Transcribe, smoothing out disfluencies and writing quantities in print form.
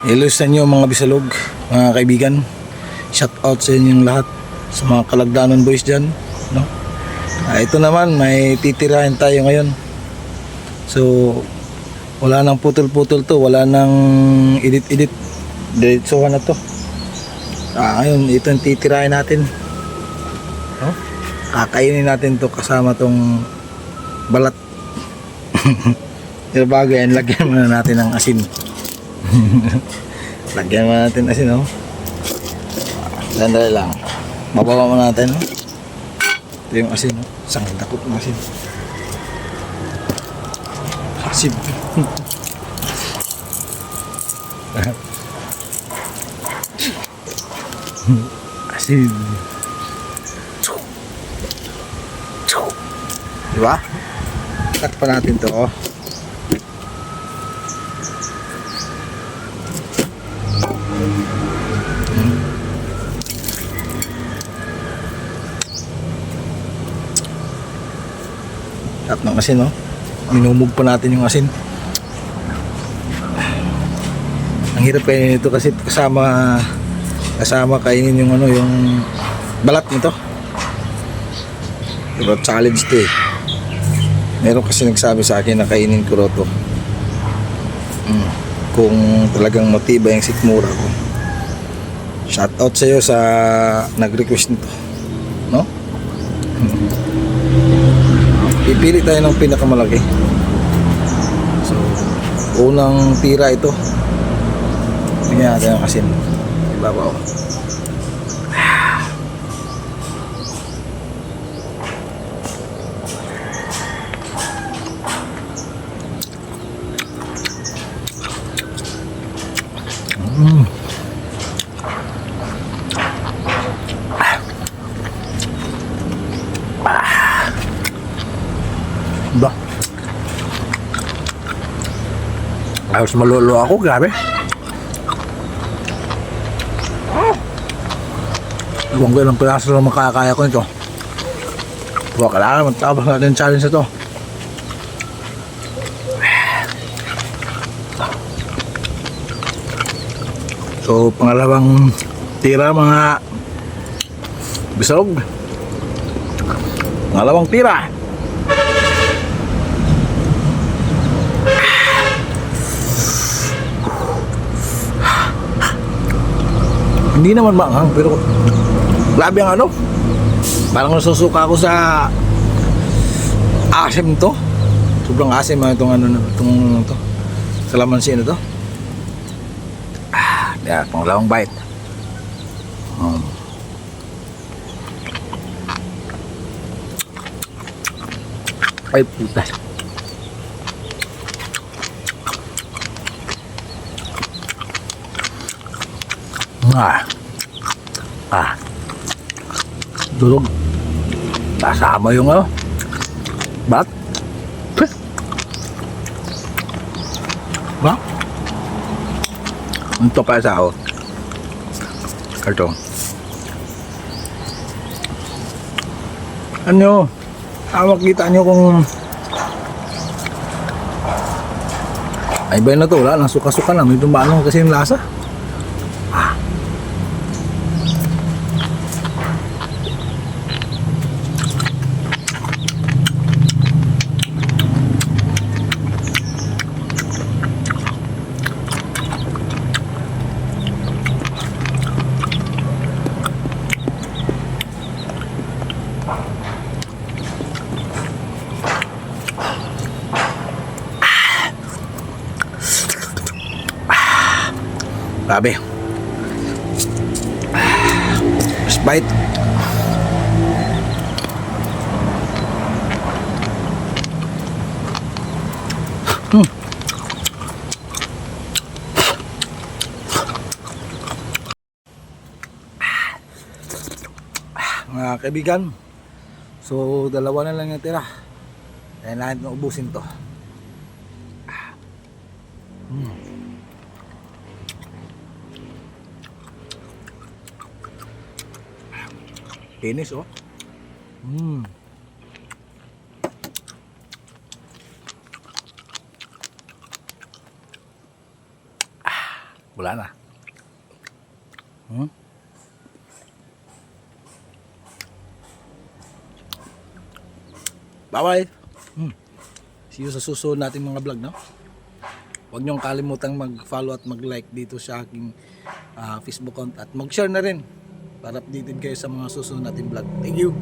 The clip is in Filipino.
Hello sa inyo mga bisalog, mga kaibigan. Shout out sa inyong lahat, sa mga kalagdanon boys dyan, no? Ito naman, may titirahin tayo ngayon. So, wala nang putol-putol to, wala nang edit-edit. Diretsuhan na to. Ngayon, ito yung titirahin natin. No? Kakainin natin to kasama tong balat. Pero bago yan, lagyan muna natin ng asin. Lagyan mo natin asin, no? Sandali lang. Mabawa mo natin, no? Ito yung asin, no? Isang dakot ng asin. Asin. Asin. Diba? Cut pa natin to, oh. At ng asin, no? Minumog pa natin yung asin. Ang hirap kainin ito kasi kasama kainin yung ano, yung balat nito. Pero challenge to eh. Meron kasi nagsabi sa akin na kainin ko to. Kung talagang matibay ang sikmura ko. Shout out sa iyo sa nag-request nito, no? Pipili tayo ng pinakamalaki. So, unang tira ito. Tingnan natin ang asin. Ibabaw. Ba? Ayos malolo ako, grabe. Iwan ko ilang piraso lang makakaya ko nito. Huwag kailangan magtabang natin challenge na to. So, pangalawang tira mga bisalog. Pangalawang tira. Hindi naman maanghang pero grabe ang ano. Parang nasusuka ako sa asim to. Sobrang asim itong ano, itong to. Kalamansi na to. Yeah, pangalawang bite. Ay putas. Durog. Kasama yung ano, bat. Ba? Ito pa sa ako. Ito. Ano? Makita nyo kung ay ba na to, wala lang suka-suka na, may dumaan kasi yung lasa. Grabe. First bite. Mga kaibigan, so dalawa na lang yung tira. Kaya natin ubusin to. Kinis, oh. Wala na. Bye-bye. See you sa susunod nating mga vlog, no? Huwag niyong kalimutang mag-follow at mag-like dito sa aking Facebook account at mag-share na rin para updated kayo sa mga susunod nating vlog. Thank you!